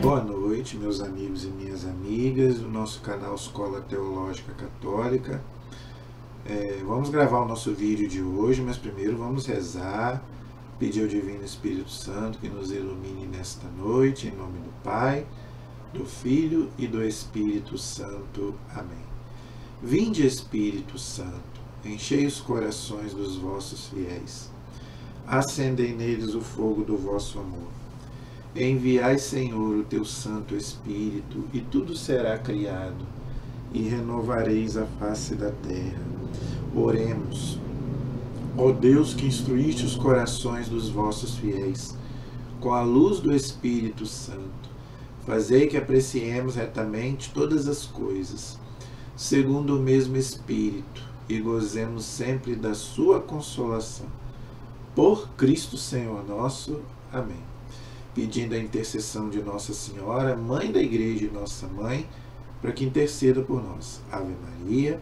Boa noite, meus amigos e minhas amigas do nosso canal Escola Teológica Católica. Vamos gravar o nosso vídeo de hoje, mas primeiro vamos rezar, pedir ao Divino Espírito Santo que nos ilumine nesta noite, em nome do Pai, do Filho e do Espírito Santo. Amém. Vinde, Espírito Santo, enchei os corações dos vossos fiéis, acendei neles o fogo do vosso amor. Enviai, Senhor, o teu Santo Espírito, e tudo será criado, e renovareis a face da terra. Oremos. Ó Deus, que instruíste os corações dos vossos fiéis, com a luz do Espírito Santo, fazei que apreciemos retamente todas as coisas, segundo o mesmo Espírito, e gozemos sempre da sua consolação. Por Cristo Senhor nosso. Amém. Pedindo a intercessão de Nossa Senhora, Mãe da Igreja e Nossa Mãe, para que interceda por nós. Ave Maria,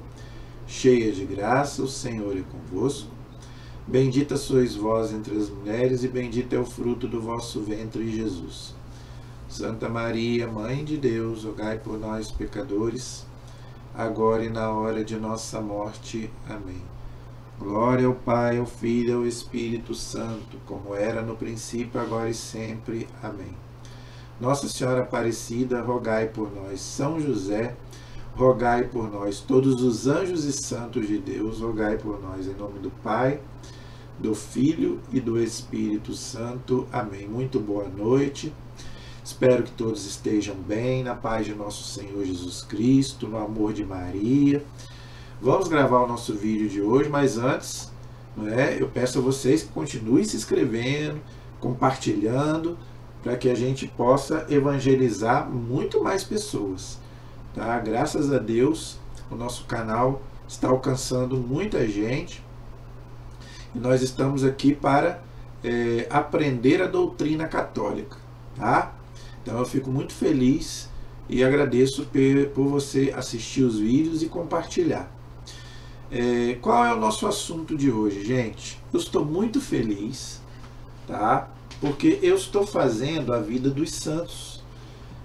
cheia de graça, o Senhor é convosco. Bendita sois vós entre as mulheres, e bendito é o fruto do vosso ventre, Jesus. Santa Maria, Mãe de Deus, rogai por nós, pecadores, agora e na hora de nossa morte. Amém. Glória ao Pai, ao Filho e ao Espírito Santo, como era no princípio, agora e sempre. Amém. Nossa Senhora Aparecida, rogai por nós. São José, rogai por nós. Todos os anjos e santos de Deus, rogai por nós. Em nome do Pai, do Filho e do Espírito Santo. Amém. Muito boa noite. Espero que todos estejam bem, na paz de nosso Senhor Jesus Cristo, no amor de Maria. Vamos gravar o nosso vídeo de hoje, mas antes, eu peço a vocês que continuem se inscrevendo, compartilhando, para que a gente possa evangelizar muito mais pessoas. Tá? Graças a Deus, o nosso canal está alcançando muita gente e nós estamos aqui para aprender a doutrina católica. Tá? Então eu fico muito feliz e agradeço por você assistir os vídeos e compartilhar. Qual é o nosso assunto de hoje, gente? Eu estou muito feliz, tá? Porque eu estou fazendo a vida dos santos,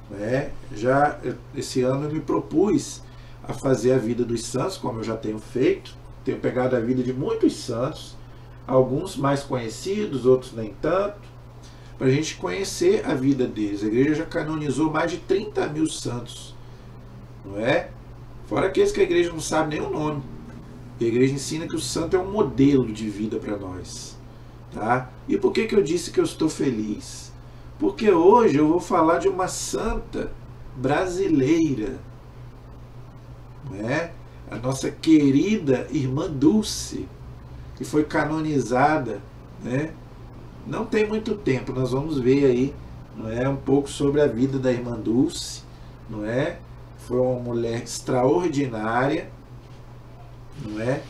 né? Já esse ano eu me propus a fazer a vida dos santos, como eu já tenho feito. Tenho pegado a vida de muitos santos, alguns mais conhecidos, outros nem tanto, para a gente conhecer a vida deles. A igreja já canonizou mais de 30 mil santos, não é? Fora aqueles que a igreja não sabe nem o nome. A igreja ensina que o santo é um modelo de vida para nós. Tá? E por que eu disse que eu estou feliz? Porque hoje eu vou falar de uma santa brasileira. Não é? A nossa querida irmã Dulce, que foi canonizada, né? Não tem muito tempo. Nós vamos ver aí, não é, um pouco sobre a vida da irmã Dulce. Não é? Foi uma mulher extraordinária, não é?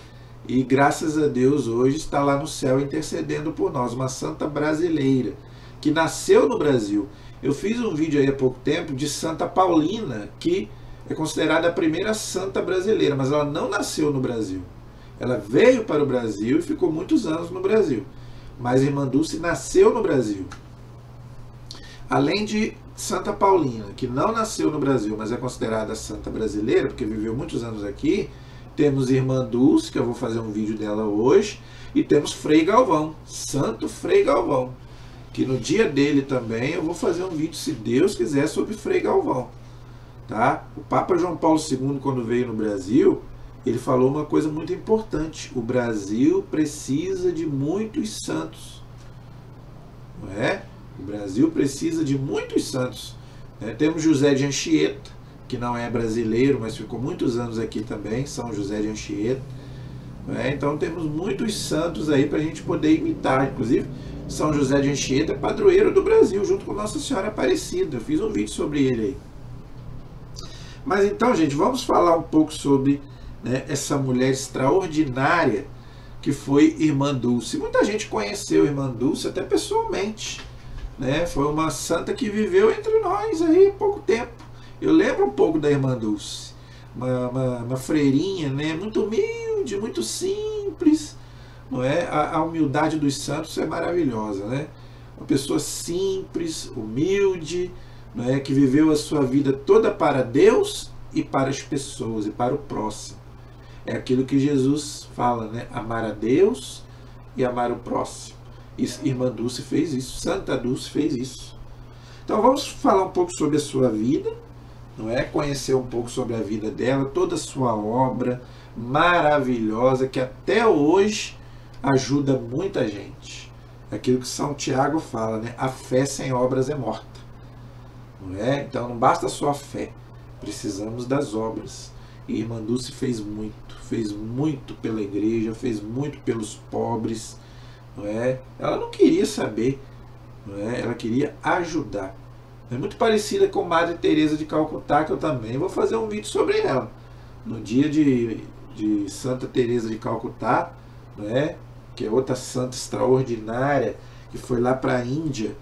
E graças a Deus hoje está lá no céu intercedendo por nós, uma santa brasileira que nasceu no Brasil. Eu fiz um vídeo aí há pouco tempo de Santa Paulina, que é considerada a primeira santa brasileira, mas ela não nasceu no Brasil. Ela veio para o Brasil e ficou muitos anos no Brasil, mas a irmã Dulce nasceu no Brasil. Além de Santa Paulina, que não nasceu no Brasil, mas é considerada santa brasileira, porque viveu muitos anos aqui, temos Irmã Dulce, que eu vou fazer um vídeo dela hoje, e temos Frei Galvão, Santo Frei Galvão, que no dia dele também eu vou fazer um vídeo, se Deus quiser, sobre Frei Galvão. Tá? O Papa João Paulo II, quando veio no Brasil, ele falou uma coisa muito importante: o Brasil precisa de muitos santos. Não é? O Brasil precisa de muitos santos. Temos José de Anchieta, que não é brasileiro, mas ficou muitos anos aqui também, São José de Anchieta. Então temos muitos santos aí para a gente poder imitar. Inclusive, São José de Anchieta é padroeiro do Brasil, junto com Nossa Senhora Aparecida. Eu fiz um vídeo sobre ele aí. Mas então, gente, vamos falar um pouco sobre, né, essa mulher extraordinária que foi Irmã Dulce. Muita gente conheceu Irmã Dulce até pessoalmente, né? Foi uma santa que viveu entre nós aí há pouco tempo. Eu lembro um pouco da irmã Dulce, uma freirinha, né? Muito humilde, muito simples, não é? A humildade dos santos é maravilhosa, né? Uma pessoa simples, humilde, não é? Que viveu a sua vida toda para Deus e para as pessoas e para o próximo. É aquilo que Jesus fala, né? Amar a Deus e amar o próximo. E irmã Dulce fez isso, Santa Dulce fez isso. Então vamos falar um pouco sobre a sua vida, não é? Conhecer um pouco sobre a vida dela, toda a sua obra maravilhosa que até hoje ajuda muita gente. Aquilo que São Tiago fala, né? A fé sem obras é morta. Não é? Então não basta só a fé, precisamos das obras. E irmã Dulce fez muito pela igreja, fez muito pelos pobres, não é? Ela não queria saber, não é? Ela queria ajudar. É muito parecida com Madre Teresa de Calcutá, que eu também vou fazer um vídeo sobre ela. No dia de Santa Teresa de Calcutá, não é? Que é outra santa extraordinária, que foi lá para a Índia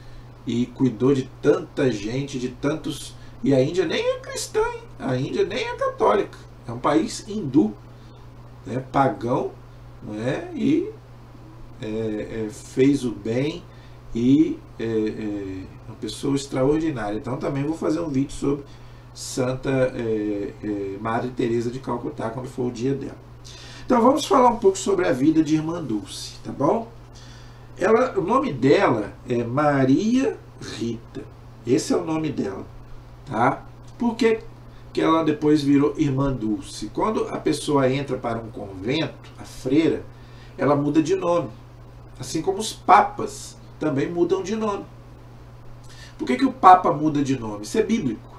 e cuidou de tanta gente, de tantos... E a Índia nem é cristã, hein? A Índia nem é católica. É um país hindu, né? Pagão, não é? E fez o bem e uma pessoa extraordinária. Então também vou fazer um vídeo sobre Santa Madre Teresa de Calcutá, quando for o dia dela. Então vamos falar um pouco sobre a vida de irmã Dulce, tá bom? O nome dela é Maria Rita. Esse é o nome dela, tá? Por que ela depois virou irmã Dulce? Quando a pessoa entra para um convento, a freira, ela muda de nome. Assim como os papas também mudam de nome. Por que o papa muda de nome? Isso é bíblico.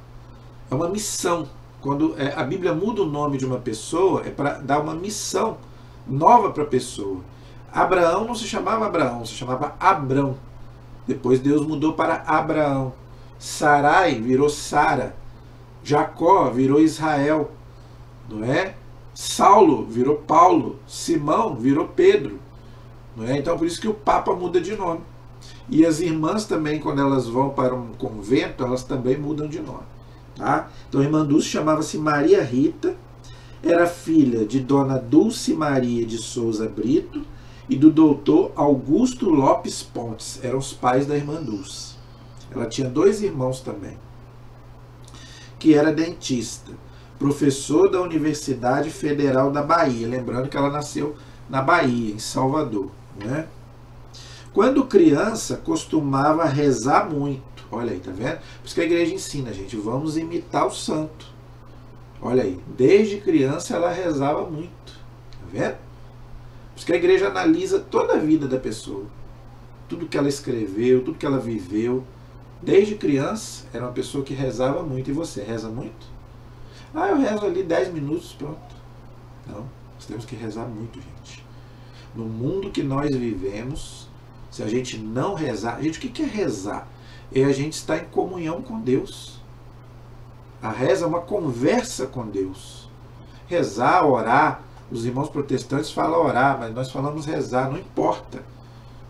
É uma missão. Quando a Bíblia muda o nome de uma pessoa, é para dar uma missão nova para a pessoa. Abraão não se chamava Abraão, se chamava Abrão. Depois Deus mudou para Abraão. Sarai virou Sara. Jacó virou Israel. Não é? Saulo virou Paulo. Simão virou Pedro. Não é? Então por isso que o Papa muda de nome. E as irmãs também, quando elas vão para um convento, elas também mudam de nome. Tá? Então a irmã Dulce chamava-se Maria Rita, era filha de Dona Dulce Maria de Souza Brito e do doutor Augusto Lopes Pontes, eram os pais da irmã Dulce. Ela tinha 2 irmãos também, que era dentista, professor da Universidade Federal da Bahia, lembrando que ela nasceu na Bahia, em Salvador, né? Quando criança, costumava rezar muito. Olha aí, tá vendo? Por isso que a igreja ensina, gente, vamos imitar o santo. Olha aí, desde criança ela rezava muito. Tá vendo? Por isso que a igreja analisa toda a vida da pessoa. Tudo que ela escreveu, tudo que ela viveu. Desde criança, era uma pessoa que rezava muito. E você, reza muito? Ah, eu rezo ali 10 minutos, pronto. Não, nós temos que rezar muito, gente. No mundo que nós vivemos, se a gente não rezar... Gente, o que é rezar? É a gente estar em comunhão com Deus. A reza é uma conversa com Deus. Rezar, orar, os irmãos protestantes falam orar, mas nós falamos rezar, não importa.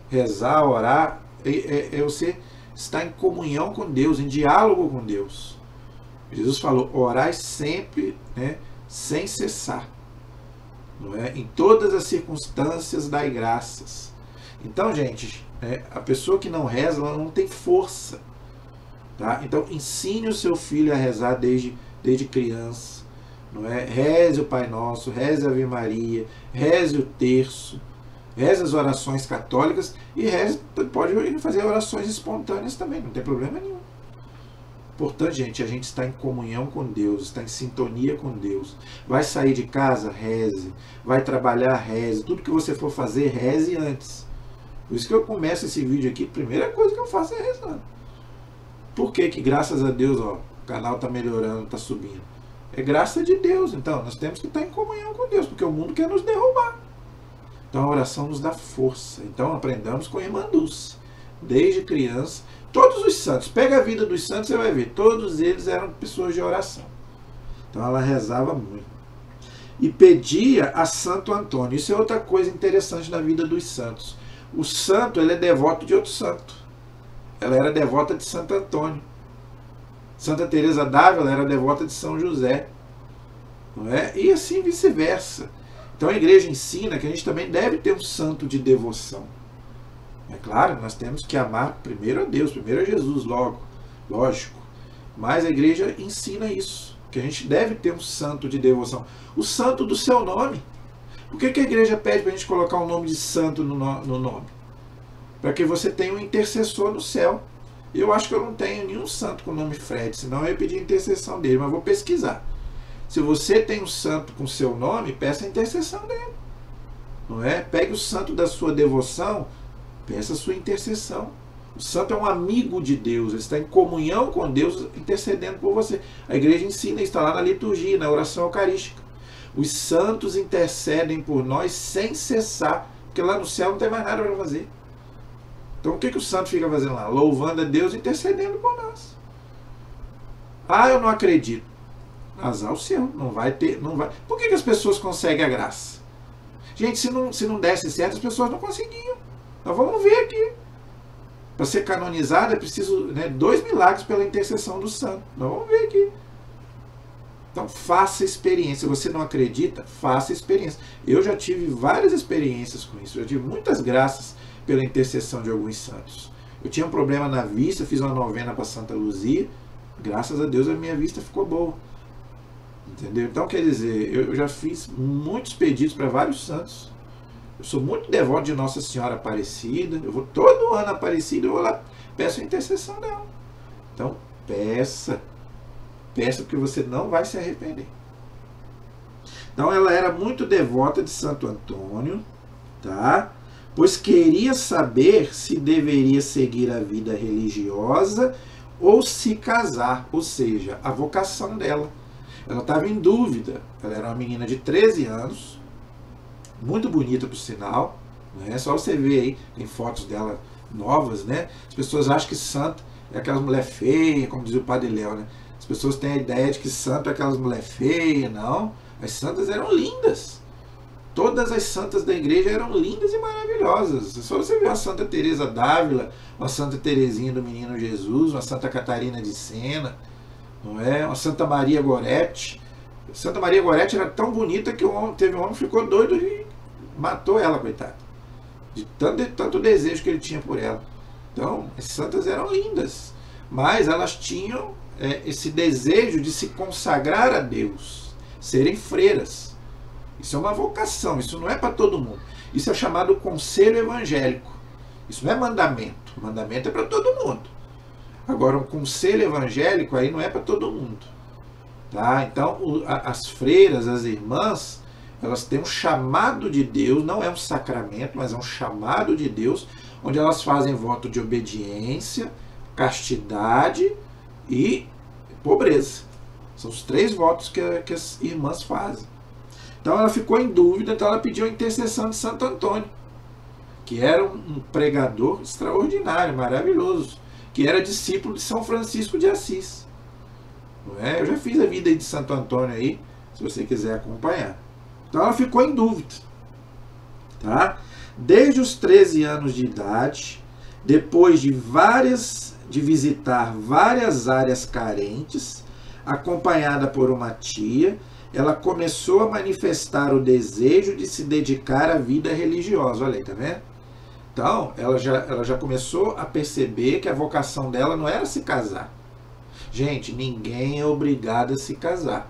Rezar, orar, é você estar em comunhão com Deus, em diálogo com Deus. Jesus falou, orai sempre, né, sem cessar. Não é? Em todas as circunstâncias dai graças. Então, gente, a pessoa que não reza, ela não tem força. Tá? Então, ensine o seu filho a rezar desde criança. Não é? Reze o Pai Nosso, reze a Ave Maria, reze o terço, reze as orações católicas e reze, pode fazer orações espontâneas também, não tem problema nenhum. Importante, gente, a gente está em comunhão com Deus, está em sintonia com Deus. Vai sair de casa? Reze. Vai trabalhar? Reze. Tudo que você for fazer, reze antes. Por isso que eu começo esse vídeo aqui, a primeira coisa que eu faço é rezando. Por que que, graças a Deus, ó, o canal está melhorando, está subindo? É graça de Deus. Então, nós temos que estar em comunhão com Deus, porque o mundo quer nos derrubar. Então, a oração nos dá força. Então, aprendamos com a irmã Dulce. Desde criança, todos os santos, pega a vida dos santos, você vai ver, todos eles eram pessoas de oração. Então, ela rezava muito. E pedia a Santo Antônio. Isso é outra coisa interessante na vida dos santos. O santo, ele é devoto de outro santo. Ela era devota de Santo Antônio. Santa Teresa d'Ávila era devota de São José. Não é? E assim vice-versa. Então a igreja ensina que a gente também deve ter um santo de devoção. É claro, nós temos que amar primeiro a Deus, primeiro a Jesus, lógico. Mas a igreja ensina isso, que a gente deve ter um santo de devoção. O santo do seu nome. Por que a igreja pede para a gente colocar um nome de santo no nome? Para que você tenha um intercessor no céu. Eu acho que eu não tenho nenhum santo com o nome Fred, senão eu ia pedir a intercessão dele, mas vou pesquisar. Se você tem um santo com seu nome, peça a intercessão dele. Não é? Pegue o santo da sua devoção, peça a sua intercessão. O santo é um amigo de Deus, ele está em comunhão com Deus, intercedendo por você. A igreja ensina isso, está lá na liturgia, na oração eucarística. Os santos intercedem por nós sem cessar, porque lá no céu não tem mais nada para fazer. Então o que o santo fica fazendo lá? Louvando a Deus, intercedendo por nós. Ah, eu não acredito. Azar o seu, não vai ter, não vai. Por que as pessoas conseguem a graça? Gente, se não desse certo, as pessoas não conseguiam. Nós vamos ver aqui. Para ser canonizado é preciso 2 milagres pela intercessão do santo. Nós vamos ver aqui. Então faça experiência. Se você não acredita, faça experiência. Eu já tive várias experiências com isso. Eu tive muitas graças pela intercessão de alguns santos. Eu tinha um problema na vista, fiz uma novena para Santa Luzia. Graças a Deus a minha vista ficou boa. Entendeu? Então, quer dizer, eu já fiz muitos pedidos para vários santos. Eu sou muito devoto de Nossa Senhora Aparecida. Eu vou todo ano Aparecida, eu vou lá, peço a intercessão dela. Então, peça. Peça, porque você não vai se arrepender. Então, ela era muito devota de Santo Antônio, tá? Pois queria saber se deveria seguir a vida religiosa ou se casar, ou seja, a vocação dela. Ela estava em dúvida. Ela era uma menina de 13 anos, muito bonita por sinal, né? Só você ver aí, tem fotos dela novas, né? As pessoas acham que santo é aquelas mulher feia, como dizia o Padre Léo, né? As pessoas têm a ideia de que santo é aquelas mulher feia, não. As santas eram lindas. Todas as santas da igreja eram lindas e maravilhosas. Só você ver a Santa Teresa d'Ávila, uma Santa Teresinha do Menino Jesus, uma Santa Catarina de Sena, não é? Uma Santa Maria Gorete. Santa Maria Gorete era tão bonita que teve um homem que ficou doido e matou ela, coitada. De tanto desejo que ele tinha por ela. Então, as santas eram lindas. Mas elas tinham esse desejo de se consagrar a Deus. Serem freiras. Isso é uma vocação. Isso não é para todo mundo. Isso é chamado conselho evangélico. Isso não é mandamento. Mandamento é para todo mundo. Agora, um conselho evangélico aí não é para todo mundo. Tá? Então, as freiras, as irmãs, elas têm um chamado de Deus, não é um sacramento, mas é um chamado de Deus, onde elas fazem voto de obediência, castidade e pobreza. São os 3 votos que as irmãs fazem. Então, ela ficou em dúvida, então ela pediu a intercessão de Santo Antônio, que era um pregador extraordinário, maravilhoso, que era discípulo de São Francisco de Assis. Não é? Eu já fiz a vida de Santo Antônio aí, se você quiser acompanhar. Então ela ficou em dúvida. Tá? Desde os 13 anos de idade, depois de visitar várias áreas carentes, acompanhada por uma tia, ela começou a manifestar o desejo de se dedicar à vida religiosa. Olha aí, tá vendo? Então, ela já começou a perceber que a vocação dela não era se casar. Gente, ninguém é obrigado a se casar.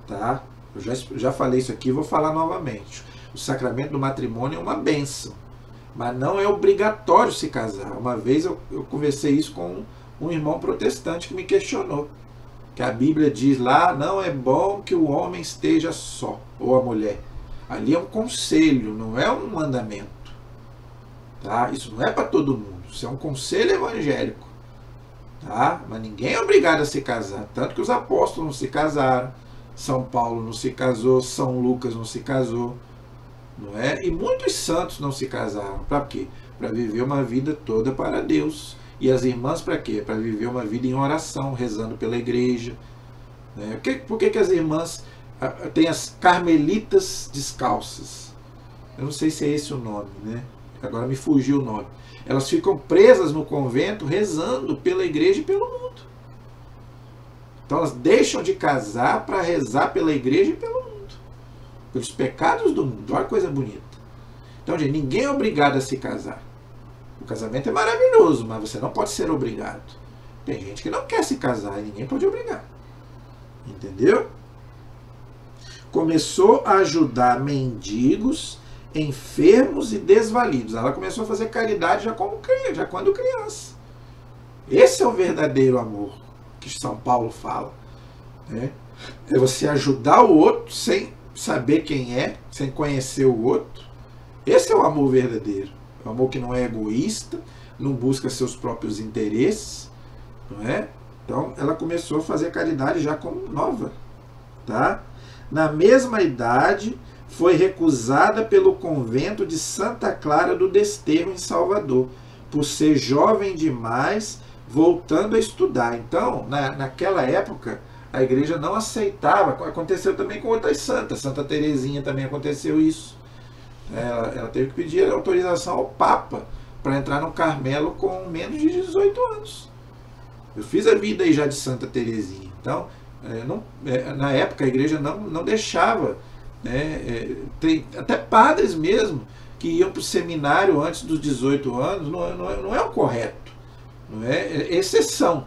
Tá? Eu já falei isso aqui, vou falar novamente. O sacramento do matrimônio é uma bênção, mas não é obrigatório se casar. Uma vez eu conversei isso com um irmão protestante que me questionou. Que a Bíblia diz lá, não é bom que o homem esteja só, ou a mulher. Ali é um conselho, não é um mandamento. Tá? Isso não é para todo mundo, isso é um conselho evangélico. Tá? Mas ninguém é obrigado a se casar. Tanto que os apóstolos não se casaram, São Paulo não se casou, São Lucas não se casou, não é? E muitos santos não se casaram. Para quê? Para viver uma vida toda para Deus. E as irmãs para quê? Para viver uma vida em oração, rezando pela igreja. Né? Por que as irmãs têm as carmelitas descalças? Eu não sei se é esse o nome, né? Agora me fugiu o nome. Elas ficam presas no convento rezando pela igreja e pelo mundo. Então elas deixam de casar para rezar pela igreja e pelo mundo. Pelos pecados do mundo. Olha que coisa bonita. Então, gente, ninguém é obrigado a se casar. O casamento é maravilhoso, mas você não pode ser obrigado. Tem gente que não quer se casar e ninguém pode obrigar. Entendeu? Começou a ajudar mendigos, enfermos e desvalidos. Ela começou a fazer caridade já quando criança. Esse é o verdadeiro amor que São Paulo fala. Né? É você ajudar o outro sem saber quem é, sem conhecer o outro. Esse é o amor verdadeiro. O amor que não é egoísta, não busca seus próprios interesses. Não é? Então, ela começou a fazer caridade já como nova. Tá? Na mesma idade, foi recusada pelo convento de Santa Clara do Desterro, em Salvador, por ser jovem demais, voltando a estudar. Então, naquela época, a igreja não aceitava. Aconteceu também com outras santas. Santa Teresinha também aconteceu isso. Ela teve que pedir autorização ao Papa para entrar no Carmelo com menos de 18 anos. Eu fiz a vida aí já de Santa Teresinha. Então, na época a igreja não deixava. Tem até padres mesmo que iam para o seminário antes dos 18 anos. Não é o correto. Não é exceção.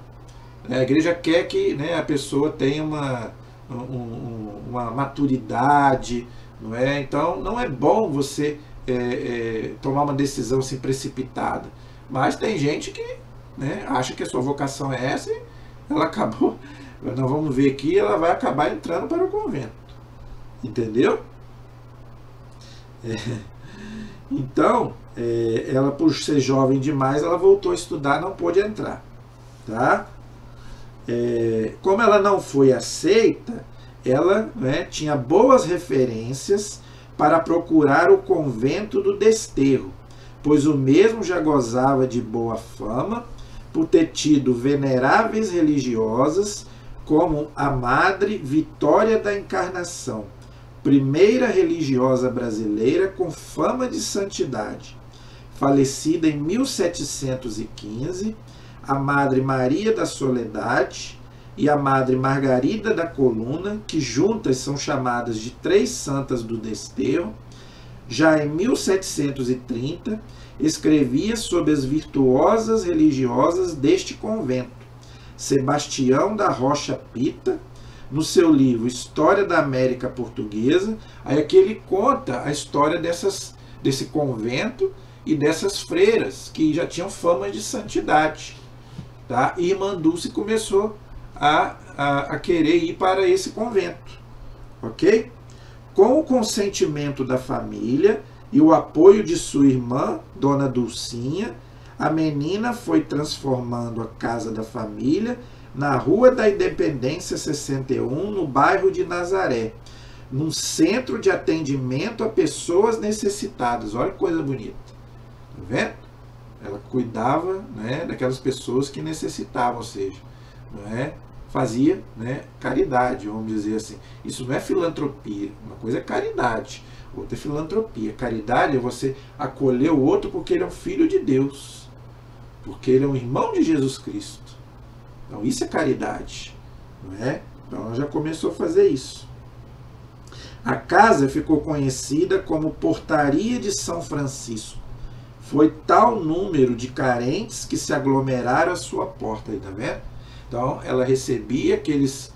A igreja quer que a pessoa tenha uma maturidade. Não é? Então, não é bom você tomar uma decisão assim precipitada. Mas tem gente que acha que a sua vocação é essa e ela acabou. Nós vamos ver aqui, ela vai acabar entrando para o convento. Entendeu? Então, ela, por ser jovem demais, ela voltou a estudar, não pôde entrar. Tá? Como ela não foi aceita, ela tinha boas referências para procurar o convento do Desterro, pois o mesmo já gozava de boa fama por ter tido veneráveis religiosas como a Madre Vitória da Encarnação, primeira religiosa brasileira com fama de santidade. Falecida em 1715, a Madre Maria da Soledade e a Madre Margarida da Coluna, que juntas são chamadas de Três Santas do Desterro. Já em 1730, escrevia sobre as virtuosas religiosas deste convento, Sebastião da Rocha Pita, no seu livro História da América Portuguesa. Aí aqui ele conta a história desse convento e dessas freiras que já tinham fama de santidade. Tá? E Irmã Dulce começou a querer ir para esse convento. Ok? Com o consentimento da família e o apoio de sua irmã, Dona Dulcinha, a menina foi transformando a casa da família na Rua da Independência 61, no bairro de Nazaré, num centro de atendimento a pessoas necessitadas. Olha que coisa bonita. Tá vendo? Ela cuidava daquelas pessoas que necessitavam, ou seja, fazia caridade, vamos dizer assim. Isso não é filantropia, uma coisa é caridade, outra é filantropia. Caridade é você acolher o outro porque ele é um filho de Deus, porque ele é um irmão de Jesus Cristo. Então isso é caridade. Então ela já começou a fazer isso. A casa ficou conhecida como Portaria de São Francisco. Foi tal número de carentes que se aglomeraram à sua porta. Aí, tá vendo? Então ela recebia aqueles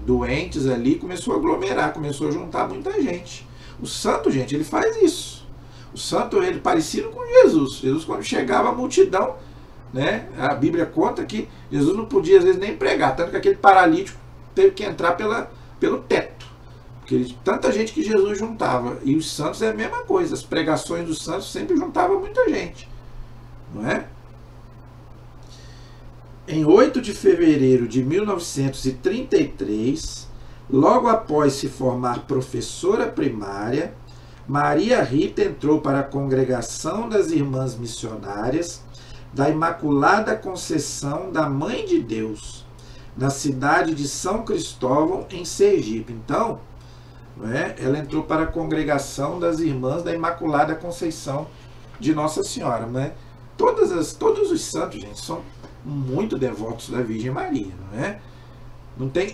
doentes ali, começou a aglomerar, começou a juntar muita gente. O santo, gente, ele faz isso. O santo, ele parecido com Jesus. Jesus, quando chegava a multidão, a Bíblia conta que Jesus não podia às vezes nem pregar, tanto que aquele paralítico teve que entrar pelo teto, porque tanta gente que Jesus juntava. E os santos é a mesma coisa, as pregações dos santos sempre juntavam muita gente, não é? Em 8 de fevereiro de 1933, logo após se formar professora primária, Maria Rita entrou para a Congregação das Irmãs Missionárias da Imaculada Conceição da Mãe de Deus, na cidade de São Cristóvão, em Sergipe. Então, ela entrou para a Congregação das Irmãs da Imaculada Conceição de Nossa Senhora. Todos os santos, gente, são muito devotos da Virgem Maria.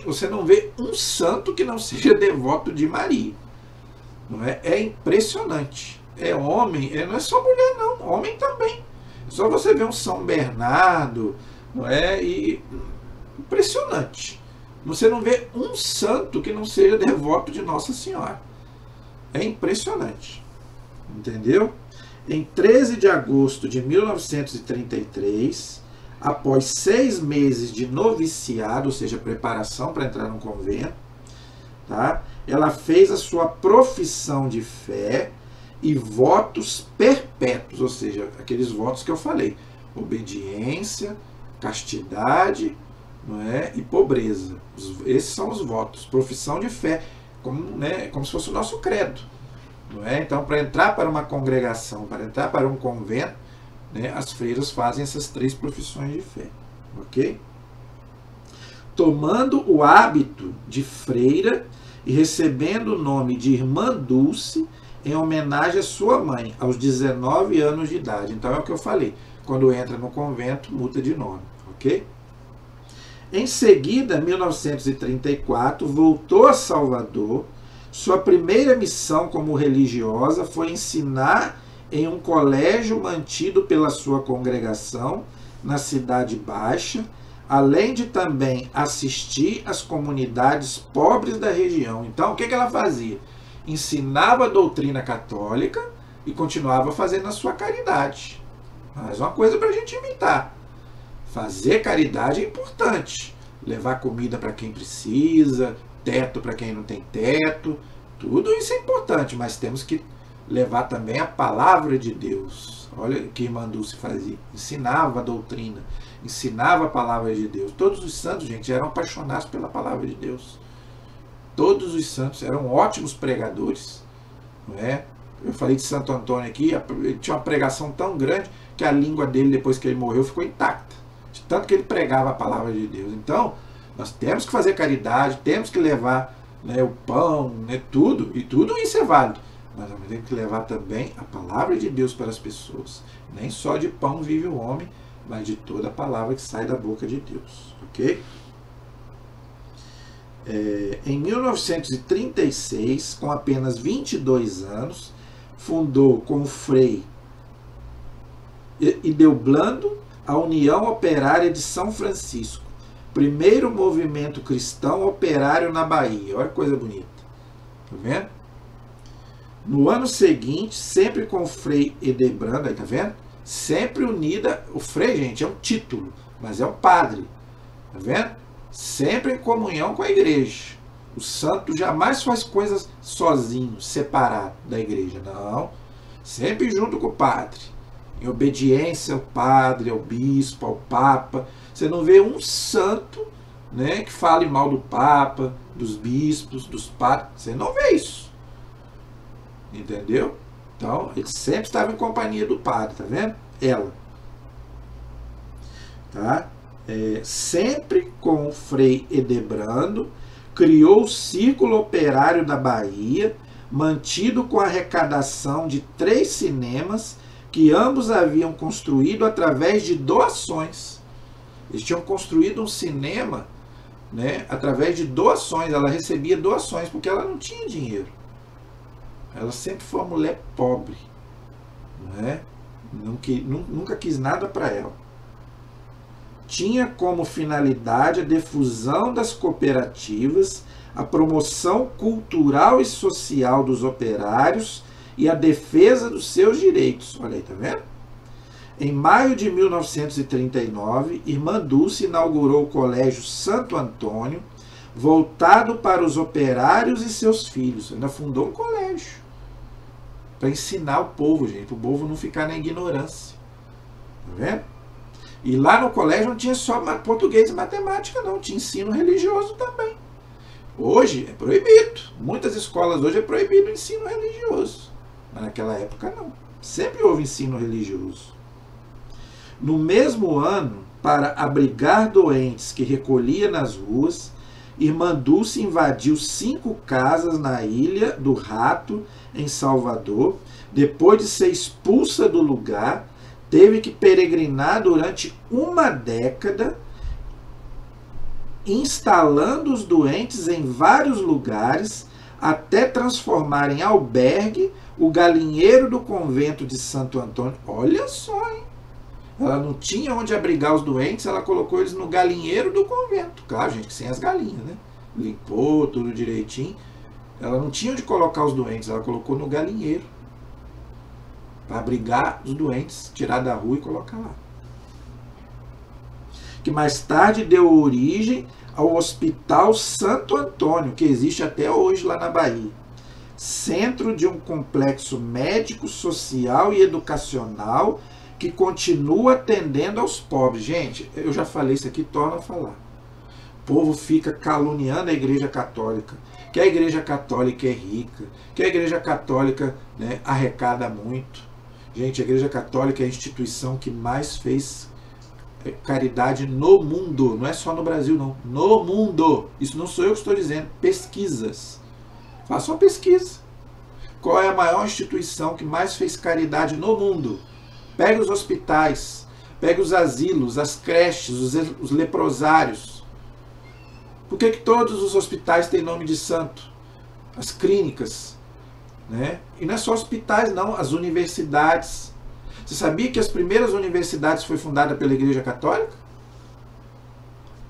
Você não vê um santo que não seja devoto de Maria. É impressionante. É homem, não é só mulher não, homem também. Só você ver um São Bernardo, não é? E impressionante. Você não vê um santo que não seja devoto de Nossa Senhora. É impressionante. Entendeu? Em 13 de agosto de 1933, após 6 meses de noviciado, ou seja, preparação para entrar no convento, tá? Ela fez a sua profissão de fé e votos perpétuos, ou seja, aqueles votos que eu falei: obediência, castidade, não é? E pobreza. Esses são os votos. Profissão de fé, como, né, como se fosse o nosso credo. Não é? Então, para entrar para uma congregação, para entrar para um convento, né, as freiras fazem essas 3 profissões de fé. Ok? Tomando o hábito de freira e recebendo o nome de Irmã Dulce, em homenagem à sua mãe, aos 19 anos de idade. Então é o que eu falei: quando entra no convento, muda de nome. Ok? Em seguida, em 1934, voltou a Salvador. Sua primeira missão como religiosa foi ensinar em um colégio mantido pela sua congregação na Cidade Baixa, além de também assistir às comunidades pobres da região. Então, o que ela fazia? Ensinava a doutrina católica e continuava fazendo a sua caridade. Mais uma coisa para a gente imitar. Fazer caridade é importante. Levar comida para quem precisa, teto para quem não tem teto, tudo isso é importante, mas temos que levar também a palavra de Deus. Olha o que Irmã Dulce fazia: ensinava a doutrina, ensinava a palavra de Deus. Todos os santos, gente, eram apaixonados pela palavra de Deus. Todos os santos eram ótimos pregadores, não é? Eu falei de Santo Antônio aqui, ele tinha uma pregação tão grande que a língua dele, depois que ele morreu, ficou intacta, de tanto que ele pregava a palavra de Deus. Então, nós temos que fazer caridade, temos que levar, né, o pão, né, tudo, e tudo isso é válido. Mas nós temos que levar também a palavra de Deus para as pessoas. Nem só de pão vive o homem, mas de toda a palavra que sai da boca de Deus. Ok? Em 1936, com apenas 22 anos, fundou com o Frei Ideoblando a União Operária de São Francisco, primeiro movimento cristão operário na Bahia. Olha que coisa bonita. Tá vendo? No ano seguinte, sempre com o Frei Edebrando, aí tá vendo? Sempre unida. O Frei, gente, é um título, mas é um padre. Tá vendo? Sempre em comunhão com a igreja. O santo jamais faz coisas sozinho, separado da igreja. Não. Sempre junto com o padre. Em obediência ao padre, ao bispo, ao papa. Você não vê um santo, né, que fale mal do papa, dos bispos, dos padres. Você não vê isso. Entendeu? Então, ele sempre estava em companhia do padre, tá vendo? Ela. Tá? Sempre com o Frei Edebrando, criou o Círculo Operário da Bahia, mantido com a arrecadação de 3 cinemas que ambos haviam construído através de doações. Eles tinham construído um cinema, né, através de doações. Ela recebia doações porque ela não tinha dinheiro. Ela sempre foi uma mulher pobre, né? Nunca quis nada para ela. Tinha como finalidade a difusão das cooperativas, a promoção cultural e social dos operários e a defesa dos seus direitos. Olha aí, tá vendo? Em maio de 1939, Irmã Dulce inaugurou o Colégio Santo Antônio, voltado para os operários e seus filhos. Ainda fundou um colégio para ensinar o povo, gente, para o povo não ficar na ignorância. Tá vendo? E lá no colégio não tinha só português e matemática, não. Tinha ensino religioso também. Hoje é proibido. Muitas escolas hoje é proibido o ensino religioso. Mas naquela época não. Sempre houve ensino religioso. No mesmo ano, para abrigar doentes que recolhia nas ruas, Irmã Dulce invadiu 5 casas na Ilha do Rato, em Salvador. Depois de ser expulsa do lugar, teve que peregrinar durante 1 década, instalando os doentes em vários lugares, até transformar em albergue o galinheiro do convento de Santo Antônio. Olha só, hein? Ela não tinha onde abrigar os doentes, ela colocou eles no galinheiro do convento. Claro, gente, sem as galinhas, né? Limpou tudo direitinho. Ela não tinha onde colocar os doentes, ela colocou no galinheiro. Para abrigar os doentes, tirar da rua e colocar lá. Que mais tarde deu origem ao Hospital Santo Antônio, que existe até hoje lá na Bahia. Centro de um complexo médico, social e educacional que continua atendendo aos pobres. Gente, eu já falei isso aqui, torno a falar. O povo fica caluniando a Igreja Católica, que a Igreja Católica é rica, que a Igreja Católica, né, arrecada muito. Gente, a Igreja Católica é a instituição que mais fez caridade no mundo. Não é só no Brasil, não. No mundo. Isso não sou eu que estou dizendo. Pesquisas. Faça uma pesquisa. Qual é a maior instituição que mais fez caridade no mundo? Pega os hospitais, pega os asilos, as creches, os leprosários. Por que todos os hospitais têm nome de santo? As clínicas, né? E não é só hospitais, não, as universidades. Você sabia que as primeiras universidades foram fundadas pela Igreja Católica?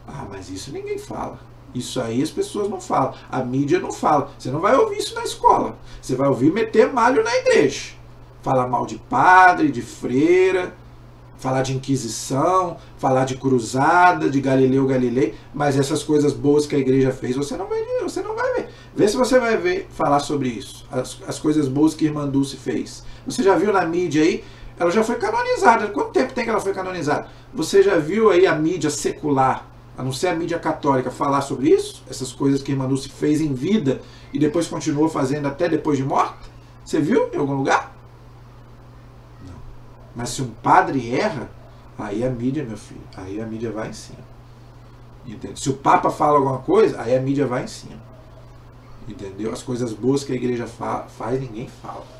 Ah, mas isso ninguém fala. Isso aí as pessoas não falam. A mídia não fala. Você não vai ouvir isso na escola. Você vai ouvir meter malho na igreja. Falar mal de padre, de freira, falar de Inquisição, falar de cruzada, de Galileu Galilei, mas essas coisas boas que a igreja fez, você não vai ver. Vê se você vai ver falar sobre isso. As coisas boas que a irmã Dulce fez. Você já viu na mídia aí? Ela já foi canonizada. Quanto tempo tem que ela foi canonizada? Você já viu aí a mídia secular, a não ser a mídia católica, falar sobre isso? Essas coisas que a irmã Dulce fez em vida e depois continuou fazendo até depois de morta? Você viu em algum lugar? Mas se um padre erra, aí a mídia, meu filho, aí a mídia vai em cima. Entendeu? Se o Papa fala alguma coisa, aí a mídia vai em cima. Entendeu? As coisas boas que a igreja faz, ninguém fala.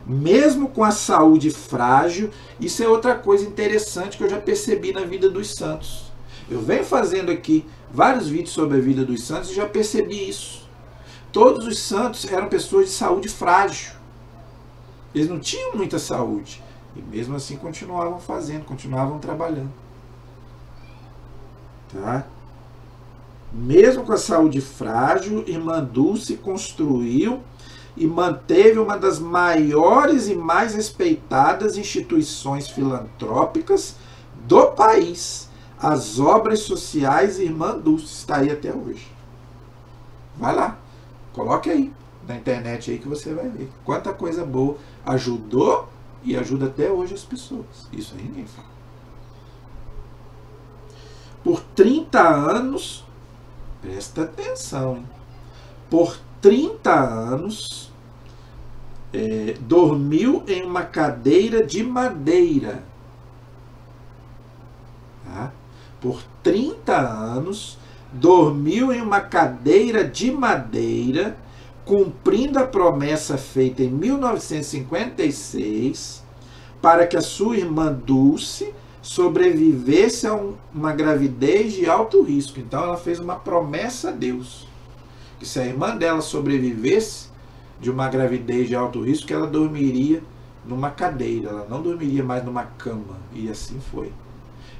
Mesmo com a saúde frágil, isso é outra coisa interessante que eu já percebi na vida dos santos. Eu venho fazendo aqui vários vídeos sobre a vida dos santos e já percebi isso. Todos os santos eram pessoas de saúde frágil. Eles não tinham muita saúde. E mesmo assim continuavam fazendo, continuavam trabalhando. Tá? Mesmo com a saúde frágil, irmã Dulce construiu e manteve uma das maiores e mais respeitadas instituições filantrópicas do país. As obras sociais Irmã Dulce está aí até hoje. Vai lá, coloque aí na internet aí que você vai ver quanta coisa boa ajudou e ajuda até hoje as pessoas. Isso aí ninguém fala. Por 30 anos, presta atenção, hein? Por 30 anos, dormiu em uma cadeira de madeira. Tá? Por 30 anos, dormiu em uma cadeira de madeira, cumprindo a promessa feita em 1956 para que a sua irmã Dulce sobrevivesse a uma gravidez de alto risco. Então ela fez uma promessa a Deus, que se a irmã dela sobrevivesse de uma gravidez de alto risco, que ela dormiria numa cadeira, ela não dormiria mais numa cama. E assim foi.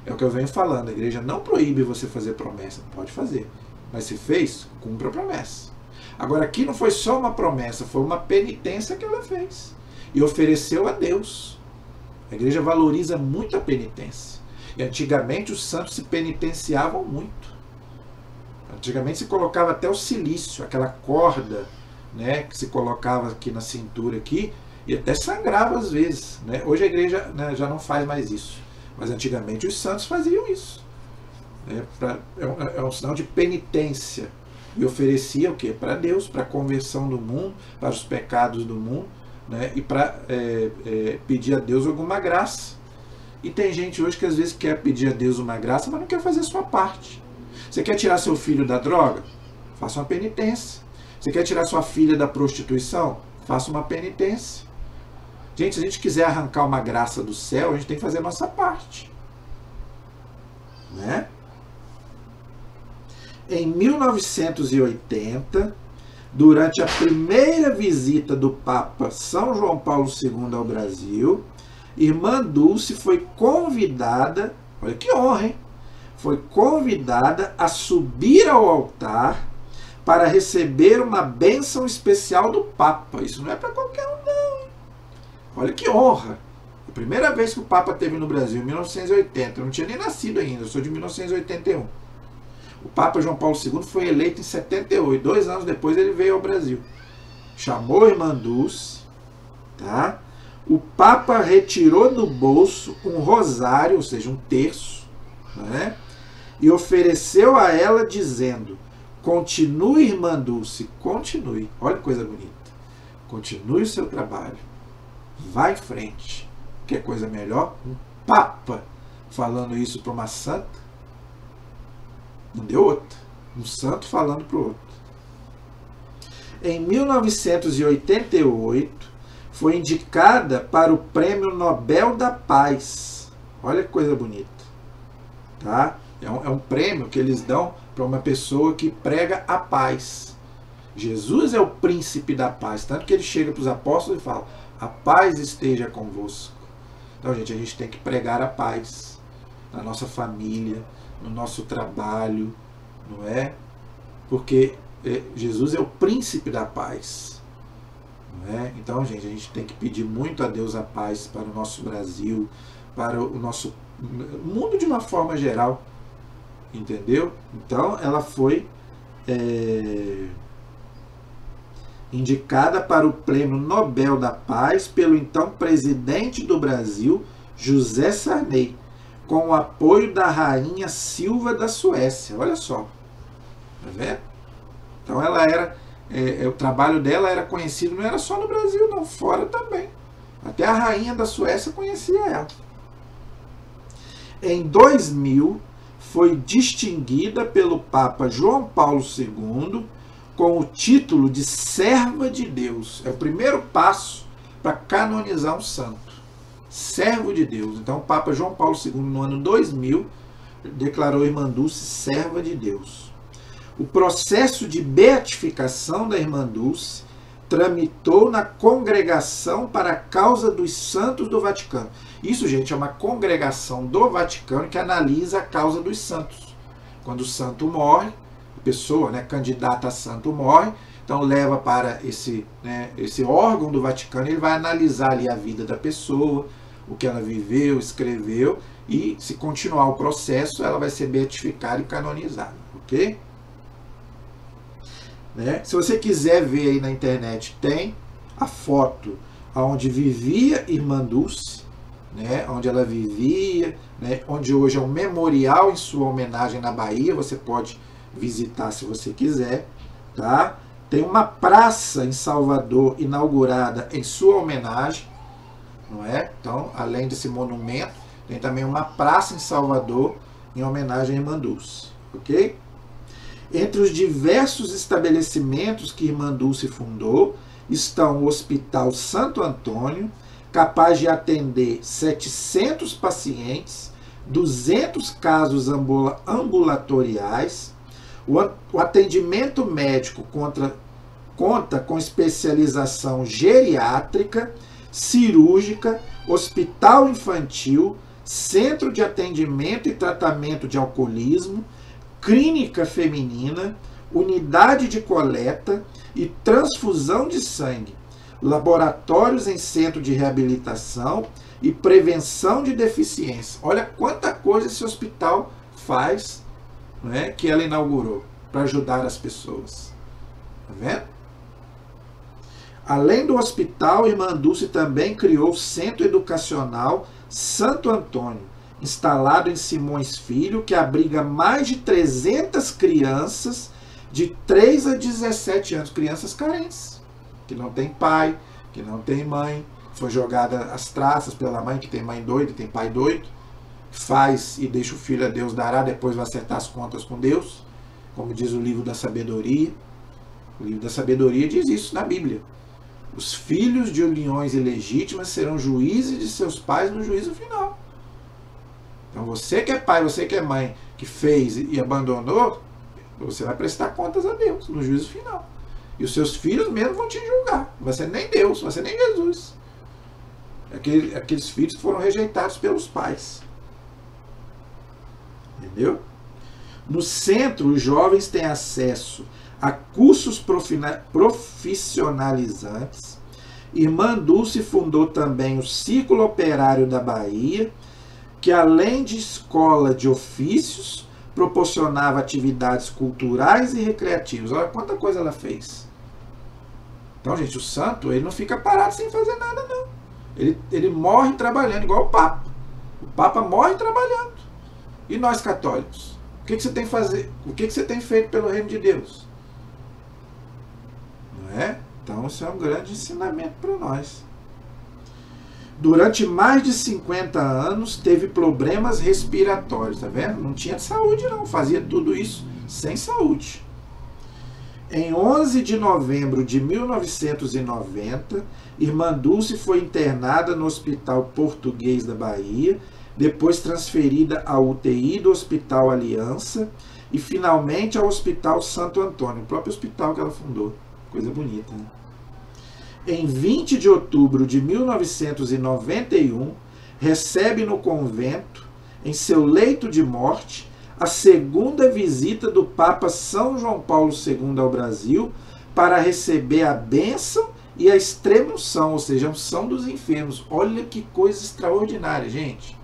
É o que eu venho falando, a igreja não proíbe você fazer promessa, pode fazer. Mas se fez, cumpra a promessa. Agora aqui não foi só uma promessa, foi uma penitência que ela fez. E ofereceu a Deus. A igreja valoriza muito a penitência. E antigamente os santos se penitenciavam muito. Antigamente se colocava até o cilício, aquela corda, né, que se colocava aqui na cintura aqui, e até sangrava às vezes. Né? Hoje a igreja, né, já não faz mais isso. Mas antigamente os santos faziam isso. É um sinal de penitência. E oferecia o quê? Para Deus, para a conversão do mundo, para os pecados do mundo, né? E para pedir a Deus alguma graça. E tem gente hoje que às vezes quer pedir a Deus uma graça, mas não quer fazer a sua parte. Você quer tirar seu filho da droga? Faça uma penitência. Você quer tirar sua filha da prostituição? Faça uma penitência. Gente, se a gente quiser arrancar uma graça do céu, a gente tem que fazer a nossa parte. Né? Em 1980, durante a primeira visita do Papa São João Paulo II ao Brasil, irmã Dulce foi convidada, olha que honra, hein? Foi convidada a subir ao altar para receber uma bênção especial do Papa. Isso não é para qualquer um, não. Hein? Olha que honra. A primeira vez que o Papa esteve no Brasil, em 1980, eu não tinha nem nascido ainda, eu sou de 1981. O Papa João Paulo II foi eleito em 78, 2 anos depois ele veio ao Brasil. Chamou a irmã Dulce, tá? O Papa retirou do bolso um rosário, ou seja, um terço, né? E ofereceu a ela dizendo: continue, irmã Dulce, continue. Olha que coisa bonita. Continue o seu trabalho. Vá em frente. Quer coisa melhor? Um Papa falando isso para uma santa? Não deu outra. Um santo falando para o outro. Em 1988, foi indicada para o Prêmio Nobel da Paz. Olha que coisa bonita. Tá? É um prêmio que eles dão para uma pessoa que prega a paz. Jesus é o príncipe da paz. Tanto que ele chega para os apóstolos e fala: a paz esteja convosco. Então, gente, a gente tem que pregar a paz na nossa família, no nosso trabalho, não é? Porque Jesus é o príncipe da paz. Não é? Então, gente, a gente tem que pedir muito a Deus a paz para o nosso Brasil, para o nosso mundo de uma forma geral. Entendeu? Então, ela foi indicada para o Prêmio Nobel da Paz pelo então presidente do Brasil, José Sarney, com o apoio da rainha Silva da Suécia. Olha só. Tá vendo? Então ela era, o trabalho dela era conhecido, não era só no Brasil, não, fora também. Até a rainha da Suécia conhecia ela. Em 2000, foi distinguida pelo Papa João Paulo II com o título de serva de Deus. É o primeiro passo para canonizar um santo. Servo de Deus. Então o Papa João Paulo II, no ano 2000, declarou a irmã Dulce serva de Deus. O processo de beatificação da irmã Dulce tramitou na Congregação para a Causa dos Santos do Vaticano. Isso, gente, é uma congregação do Vaticano que analisa a causa dos santos. Quando o santo morre, a pessoa, né, candidata a santo morre, então leva para esse órgão do Vaticano, ele vai analisar ali a vida da pessoa, o que ela viveu, escreveu, e se continuar o processo, ela vai ser beatificada e canonizada, ok? Né? Se você quiser ver aí na internet, tem a foto onde vivia irmã Dulce, né? Onde ela vivia, né? Onde hoje é um memorial em sua homenagem na Bahia, você pode visitar se você quiser, tá? Tem uma praça em Salvador inaugurada em sua homenagem, não é? Então, além desse monumento, tem também uma praça em Salvador em homenagem à irmã Dulce, ok? Entre os diversos estabelecimentos que irmã Dulce fundou estão o Hospital Santo Antônio, capaz de atender 700 pacientes, 200 casos ambulatoriais. O atendimento médico conta com especialização geriátrica, cirúrgica, hospital infantil, centro de atendimento e tratamento de alcoolismo, clínica feminina, unidade de coleta e transfusão de sangue, laboratórios em centro de reabilitação e prevenção de deficiência. Olha quanta coisa esse hospital faz, né, que ela inaugurou para ajudar as pessoas. Tá vendo? Além do hospital, irmã Dulce também criou o Centro Educacional Santo Antônio, instalado em Simões Filho, que abriga mais de 300 crianças de 3 a 17 anos, crianças carentes, que não tem pai, que não tem mãe, foi jogada às traças pela mãe, que tem mãe doida, tem pai doido, faz e deixa o filho a Deus dará, depois vai acertar as contas com Deus, como diz o livro da sabedoria. O livro da sabedoria diz isso na Bíblia. Os filhos de uniões ilegítimas serão juízes de seus pais no juízo final. Então você que é pai, você que é mãe, que fez e abandonou, você vai prestar contas a Deus no juízo final. E os seus filhos mesmo vão te julgar. Não vai ser nem Deus, não vai ser nem Jesus. Aqueles filhos foram rejeitados pelos pais. Entendeu? No centro, os jovens têm acesso a cursos profissionalizantes. Irmã Dulce fundou também o Círculo Operário da Bahia, que além de escola de ofícios, proporcionava atividades culturais e recreativas. Olha quanta coisa ela fez. Então, gente, o santo, ele não fica parado sem fazer nada, não. Ele morre trabalhando, igual o Papa. O Papa morre trabalhando. E nós, católicos? O que você tem O que você tem feito pelo reino de Deus? Não é? Então, isso é um grande ensinamento para nós. Durante mais de 50 anos, teve problemas respiratórios, tá vendo? Não tinha saúde, não. Fazia tudo isso sem saúde. Em 11 de novembro de 1990, Irmã Dulce foi internada no Hospital Português da Bahia, depois transferida à UTI do Hospital Aliança e finalmente ao Hospital Santo Antônio, o próprio hospital que ela fundou. Coisa bonita, né? Em 20 de outubro de 1991, recebe no convento, em seu leito de morte, a segunda visita do Papa São João Paulo II ao Brasil para receber a bênção e a extrema-unção, ou seja, a unção dos enfermos. Olha que coisa extraordinária, gente.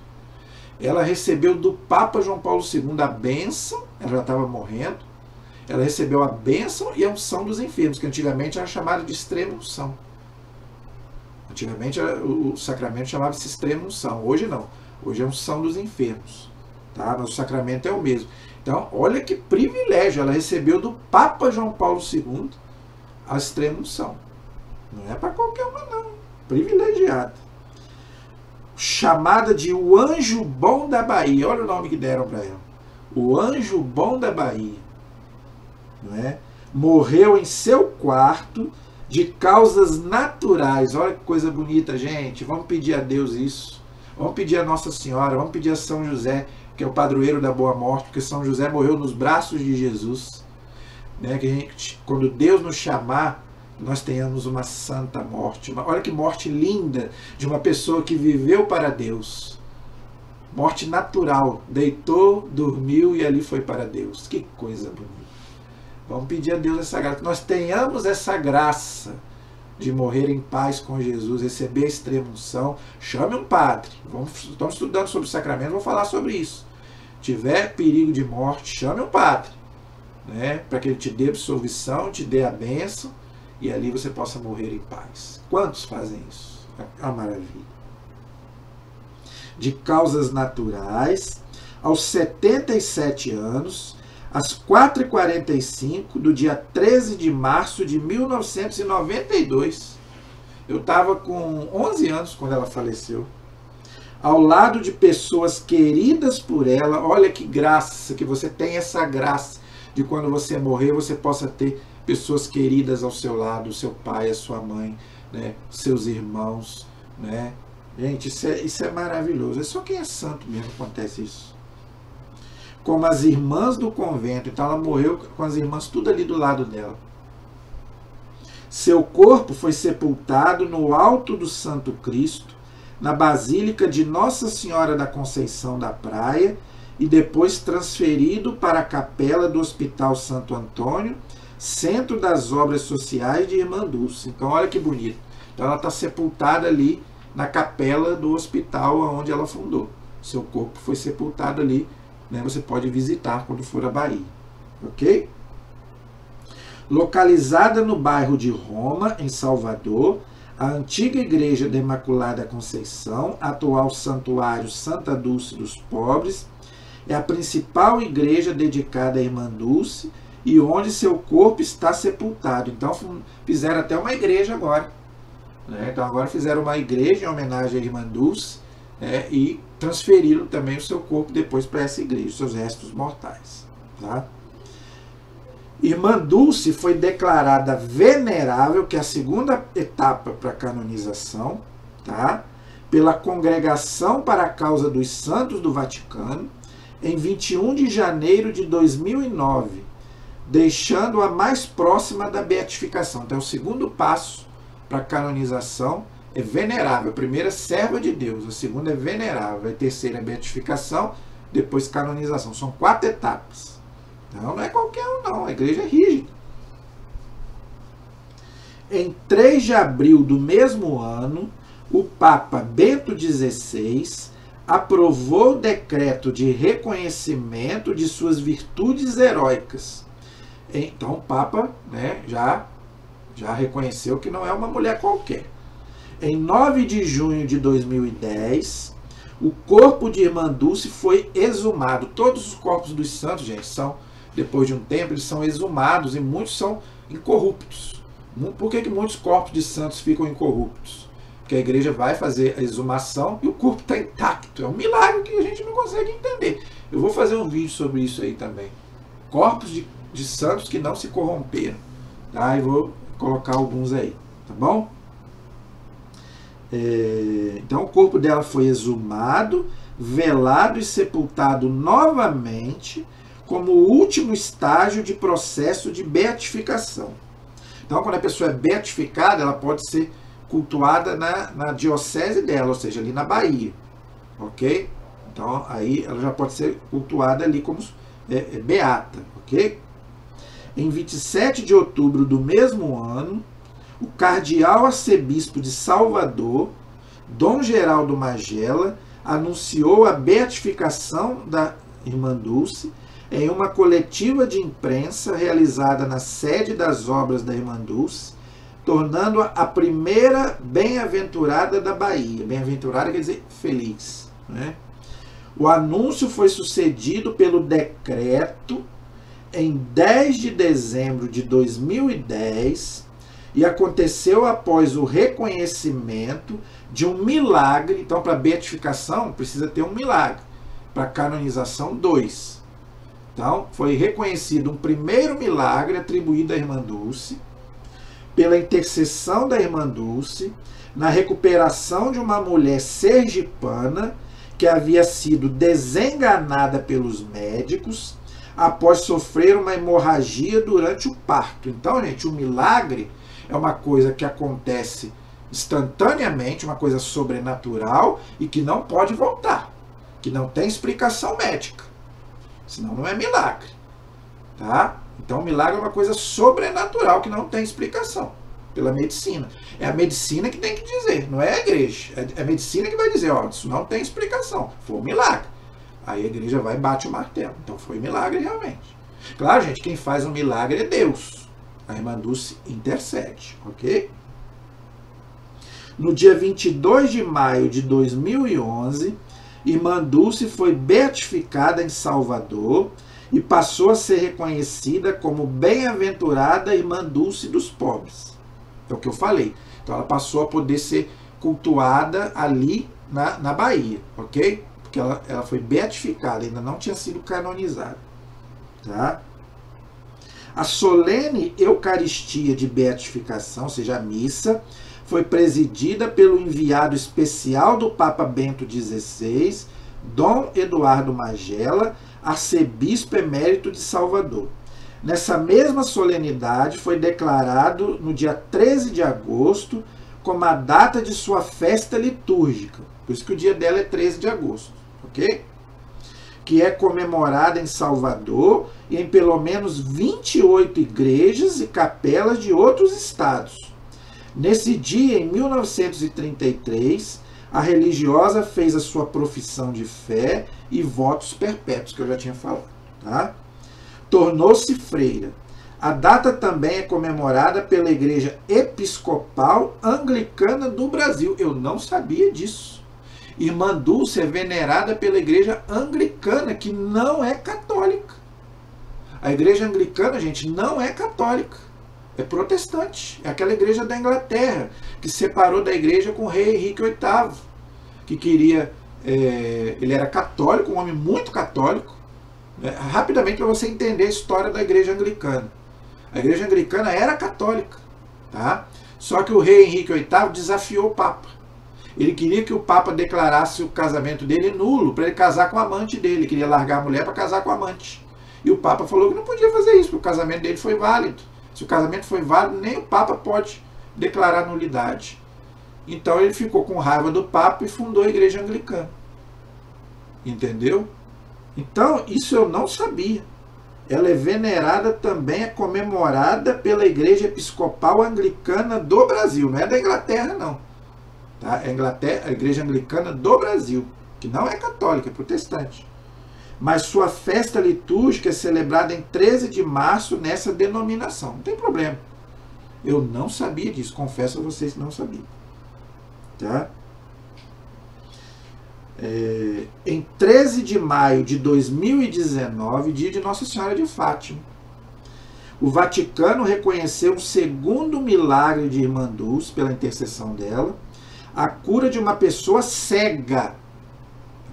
Ela recebeu do Papa João Paulo II a bênção, ela já estava morrendo, ela recebeu a bênção e a unção dos enfermos, que antigamente era chamada de extrema-unção. Antigamente o sacramento chamava-se extrema-unção, hoje não. Hoje é a unção dos enfermos. Tá? Mas o sacramento é o mesmo. Então, olha que privilégio. Ela recebeu do Papa João Paulo II a extrema-unção. Não é para qualquer uma, não. Privilegiada. Chamada de o Anjo Bom da Bahia. Olha o nome que deram para ela. O Anjo Bom da Bahia. Não é? Morreu em seu quarto de causas naturais. Olha que coisa bonita, gente. Vamos pedir a Deus isso. Vamos pedir a Nossa Senhora. Vamos pedir a São José, que é o padroeiro da boa morte, porque São José morreu nos braços de Jesus. Né? Que a gente, quando Deus nos chamar, nós tenhamos uma santa morte. Olha que morte linda de uma pessoa que viveu para Deus. Morte natural. Deitou, dormiu e ali foi para Deus. Que coisa bonita. Vamos pedir a Deus essa graça. Que nós tenhamos essa graça de morrer em paz com Jesus, receber a extrema-unção. Chame um padre. Estamos estudando sobre o sacramento, vamos falar sobre isso. Tiver perigo de morte, chame um padre. Né? Para que ele te dê absolvição, te dê a bênção. E ali você possa morrer em paz. Quantos fazem isso? É uma maravilha. De causas naturais, aos 77 anos, às 4h45 do dia 13 de março de 1992. Eu estava com 11 anos quando ela faleceu. Ao lado de pessoas queridas por ela. Olha que graça, que você tem essa graça de quando você morrer, você possa ter pessoas queridas ao seu lado, o seu pai, a sua mãe, né, seus irmãos, né? Gente, isso é maravilhoso. É só quem é santo mesmo acontece isso. Como as irmãs do convento. Então ela morreu com as irmãs tudo ali do lado dela. Seu corpo foi sepultado no alto do Santo Cristo, na Basílica de Nossa Senhora da Conceição da Praia, e depois transferido para a capela do Hospital Santo Antônio, Centro das Obras Sociais de Irmã Dulce. Então, olha que bonito. Então, ela está sepultada ali na capela do hospital onde ela fundou. Seu corpo foi sepultado ali. Né? Você pode visitar quando for à Bahia. Ok? Localizada no bairro de Roma, em Salvador, a antiga Igreja da Imaculada Conceição, atual Santuário Santa Dulce dos Pobres, é a principal igreja dedicada à Irmã Dulce, e onde seu corpo está sepultado. Então fizeram até uma igreja agora. Né? Então agora fizeram uma igreja em homenagem à Irmã Dulce, né? E transferiram também o seu corpo depois para essa igreja, seus restos mortais. Tá? Irmã Dulce foi declarada venerável, que é a segunda etapa para a canonização, tá? Pela Congregação para a Causa dos Santos do Vaticano, em 21 de janeiro de 2009. deixando-a mais próxima da beatificação. Então, o segundo passo para a canonização é venerável. A primeira é serva de Deus, a segunda é venerável, a terceira é beatificação, depois canonização. São 4 etapas. Então, não é qualquer um, não. A igreja é rígida. Em 3 de abril do mesmo ano, o Papa Bento XVI aprovou o decreto de reconhecimento de suas virtudes heróicas. Então, o Papa, né, já reconheceu que não é uma mulher qualquer. Em 9 de junho de 2010, o corpo de Irmã Dulce foi exumado. Todos os corpos dos santos, gente, depois de um tempo, eles são exumados e muitos são incorruptos. Por que muitos corpos de santos ficam incorruptos? Porque a igreja vai fazer a exumação e o corpo está intacto. É um milagre que a gente não consegue entender. Eu vou fazer um vídeo sobre isso aí também. Corpos de santos que não se corromperam. Tá? E vou colocar alguns aí. Tá bom? Então o corpo dela foi exumado, velado e sepultado novamente como o último estágio de processo de beatificação. Então, quando a pessoa é beatificada, ela pode ser cultuada na diocese dela, ou seja, ali na Bahia. Ok? Então, aí ela já pode ser cultuada ali como beata. Ok? Em 27 de outubro do mesmo ano, o cardeal arcebispo de Salvador, Dom Geraldo Magela, anunciou a beatificação da Irmã Dulce em uma coletiva de imprensa realizada na sede das obras da Irmã Dulce, tornando-a a primeira bem-aventurada da Bahia. Bem-aventurada quer dizer feliz. Né? O anúncio foi sucedido pelo decreto em 10 de dezembro de 2010 e aconteceu após o reconhecimento de um milagre. Então, para beatificação, precisa ter um milagre. Para canonização, 2. Então, foi reconhecido um primeiro milagre atribuído à Irmã Dulce, pela intercessão da Irmã Dulce, na recuperação de uma mulher sergipana que havia sido desenganada pelos médicos após sofrer uma hemorragia durante o parto. Então, gente, o milagre é uma coisa que acontece instantaneamente, uma coisa sobrenatural e que não pode voltar, que não tem explicação médica. Senão não é milagre. Tá? Então, o milagre é uma coisa sobrenatural que não tem explicação pela medicina. É a medicina que tem que dizer, não é a igreja. É a medicina que vai dizer, ó, isso não tem explicação. Foi um milagre. Aí a igreja vai e bate o martelo. Então, foi milagre realmente. Claro, gente, quem faz um milagre é Deus. A Irmã Dulce intercede, ok? No dia 22 de maio de 2011, Irmã Dulce foi beatificada em Salvador e passou a ser reconhecida como bem-aventurada Irmã Dulce dos pobres. É o que eu falei. Então ela passou a poder ser cultuada ali na Bahia, ok? Porque ela foi beatificada, ainda não tinha sido canonizada. Tá? A solene Eucaristia de beatificação, ou seja, a missa, foi presidida pelo enviado especial do Papa Bento XVI, Dom Eduardo Magela, arcebispo emérito de Salvador. Nessa mesma solenidade foi declarado no dia 13 de agosto como a data de sua festa litúrgica. Por isso que o dia dela é 13 de agosto, ok? Que é comemorada em Salvador e em pelo menos 28 igrejas e capelas de outros estados. Nesse dia, em 1933, a religiosa fez a sua profissão de fé e votos perpétuos, que eu já tinha falado. Tá? Tornou-se freira. A data também é comemorada pela Igreja Episcopal Anglicana do Brasil. Eu não sabia disso. Irmã Dulce é venerada pela Igreja Anglicana, que não é católica. A Igreja Anglicana, gente, não é católica. É protestante. É aquela igreja da Inglaterra, que separou da igreja com o rei Henrique VIII, que queria... ele era católico, um homem muito católico. Rapidamente, para você entender a história da igreja anglicana. A igreja anglicana era católica. Tá? Só que o rei Henrique VIII desafiou o Papa. Ele queria que o Papa declarasse o casamento dele nulo, para ele casar com a amante dele. Ele queria largar a mulher para casar com a amante. E o Papa falou que não podia fazer isso, porque o casamento dele foi válido. Se o casamento foi válido, nem o Papa pode declarar nulidade. Então ele ficou com raiva do Papa e fundou a Igreja Anglicana. Entendeu? Então, isso eu não sabia. Ela é venerada também, é comemorada pela Igreja Episcopal Anglicana do Brasil. Não é da Inglaterra, não. Tá? É a Igreja Anglicana do Brasil, que não é católica, é protestante. Mas sua festa litúrgica é celebrada em 13 de março nessa denominação. Não tem problema. Eu não sabia disso, confesso a vocês que não sabia. Tá? Em 13 de maio de 2019, dia de Nossa Senhora de Fátima, o Vaticano reconheceu um segundo milagre de Irmã Dulce, pela intercessão dela, a cura de uma pessoa cega. Tá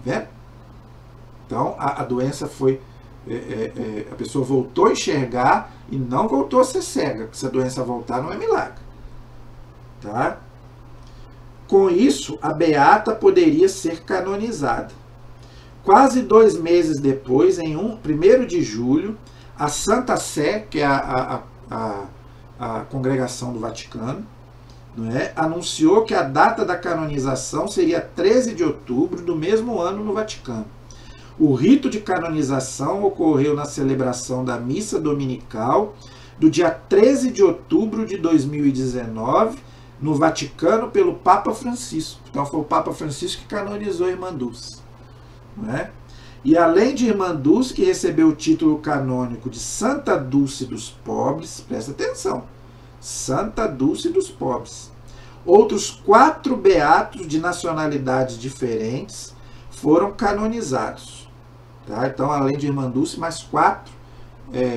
vendo? Então, a doença foi... a pessoa voltou a enxergar e não voltou a ser cega. Se a doença voltar, não é milagre. Tá? Com isso, a Beata poderia ser canonizada. Quase 2 meses depois, em 1º de julho, a Santa Sé, que é a congregação do Vaticano, não é, anunciou que a data da canonização seria 13 de outubro do mesmo ano no Vaticano. O rito de canonização ocorreu na celebração da missa dominical do dia 13 de outubro de 2019, no Vaticano, pelo Papa Francisco. Então foi o Papa Francisco que canonizou a Irmã Dulce. Não é? E além de Irmã Dulce, que recebeu o título canônico de Santa Dulce dos Pobres, presta atenção, Santa Dulce dos Pobres, outros 4 beatos de nacionalidades diferentes foram canonizados. Tá? Então, além de Irmã Dulce, mais 4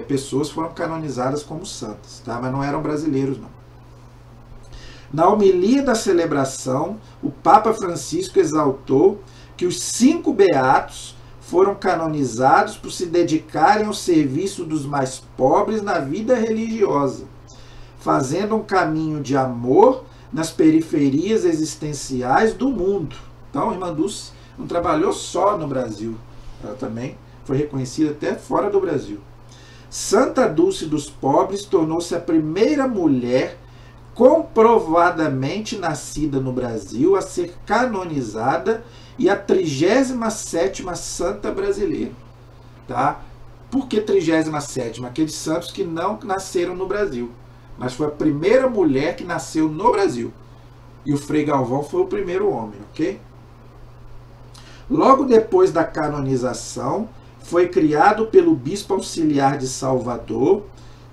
pessoas foram canonizadas como santas, tá? Mas não eram brasileiros, não. Na homilia da celebração, o Papa Francisco exaltou que os 5 beatos foram canonizados por se dedicarem ao serviço dos mais pobres na vida religiosa, fazendo um caminho de amor nas periferias existenciais do mundo. Então, a Irmã Dulce não trabalhou só no Brasil, ela também foi reconhecida até fora do Brasil. Santa Dulce dos Pobres tornou-se a primeira mulher comprovadamente nascida no Brasil a ser canonizada e a 37ª santa brasileira. Tá? Por que 37ª? Aqueles santos que não nasceram no Brasil, mas foi a primeira mulher que nasceu no Brasil. E o Frei Galvão foi o primeiro homem, ok? Logo depois da canonização, foi criado pelo bispo auxiliar de Salvador,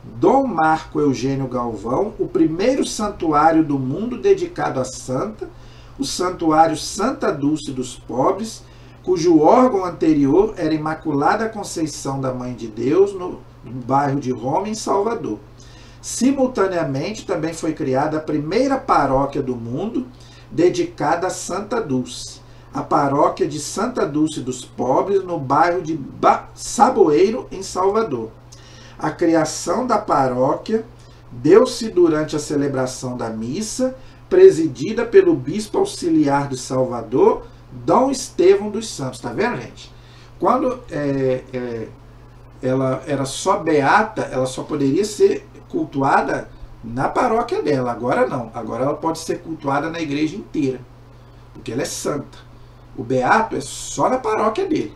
Dom Marco Eugênio Galvão, o primeiro santuário do mundo dedicado à santa, o Santuário Santa Dulce dos Pobres, cujo órgão anterior era Imaculada Conceição da Mãe de Deus, no bairro de Roma, em Salvador. Simultaneamente, também foi criada a primeira paróquia do mundo dedicada a Santa Dulce, a paróquia de Santa Dulce dos Pobres, no bairro de Saboeiro, em Salvador. A criação da paróquia deu-se durante a celebração da missa, presidida pelo bispo auxiliar de Salvador, Dom Estevão dos Santos. Está vendo, gente? Quando ela era só beata, ela só poderia ser cultuada na paróquia dela. Agora não. Agora ela pode ser cultuada na igreja inteira, porque ela é santa. O beato é só na paróquia dele.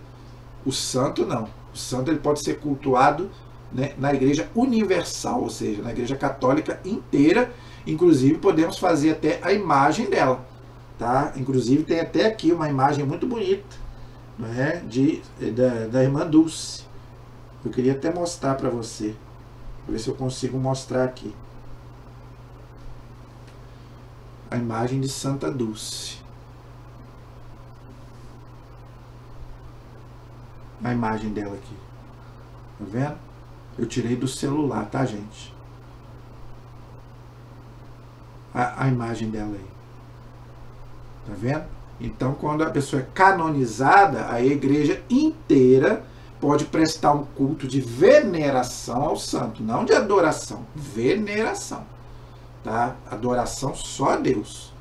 O santo não. O santo ele pode ser cultuado, né, na igreja universal, ou seja, na igreja católica inteira. Inclusive podemos fazer até a imagem dela, tá? Inclusive tem até aqui uma imagem muito bonita, né, da Irmã Dulce. Eu queria até mostrar para você. Vou ver se eu consigo mostrar aqui a imagem de Santa Dulce. A imagem dela aqui, tá vendo? Eu tirei do celular, tá, gente? A imagem dela aí, tá vendo? Então, quando a pessoa é canonizada, a igreja inteira pode prestar um culto de veneração ao santo, não de adoração, veneração, tá? Adoração só a Deus,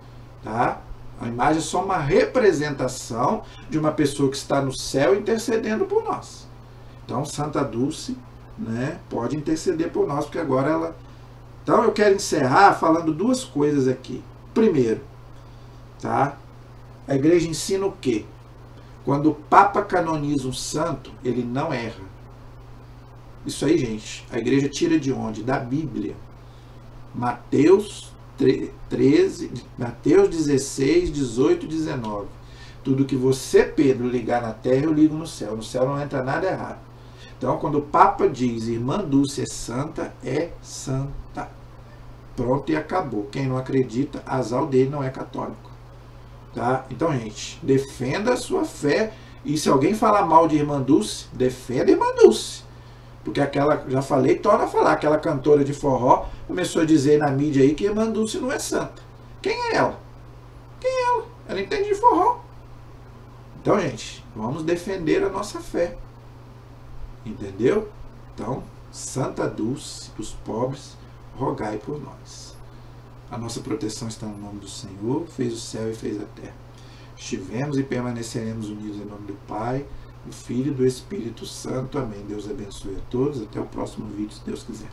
tá? A imagem é só uma representação de uma pessoa que está no céu intercedendo por nós. Então, Santa Dulce, né, pode interceder por nós, porque agora ela... Então, eu quero encerrar falando duas coisas aqui. Primeiro, tá? A igreja ensina o quê? Quando o Papa canoniza um santo, ele não erra. Isso aí, gente, a igreja tira de onde? Da Bíblia. Mateus 13, Mateus 16, 18 e 19. Tudo que você, Pedro, ligar na terra, eu ligo no céu. No céu não entra nada errado. Então, quando o Papa diz Irmã Dulce é santa, é santa. Pronto e acabou. Quem não acredita, azar dele, não é católico. Tá? Então, gente, defenda a sua fé. E se alguém falar mal de Irmã Dulce, defenda a Irmã Dulce. Porque aquela, já falei, torna a falar, aquela cantora de forró começou a dizer na mídia aí que Irmã Dulce não é santa. Quem é ela? Quem é ela? Ela entende de forró. Então, gente, vamos defender a nossa fé. Entendeu? Então, Santa Dulce, os pobres, rogai por nós. A nossa proteção está no nome do Senhor, fez o céu e fez a terra. Estivemos e permaneceremos unidos em nome do Pai, do Filho e do Espírito Santo. Amém. Deus abençoe a todos. Até o próximo vídeo, se Deus quiser.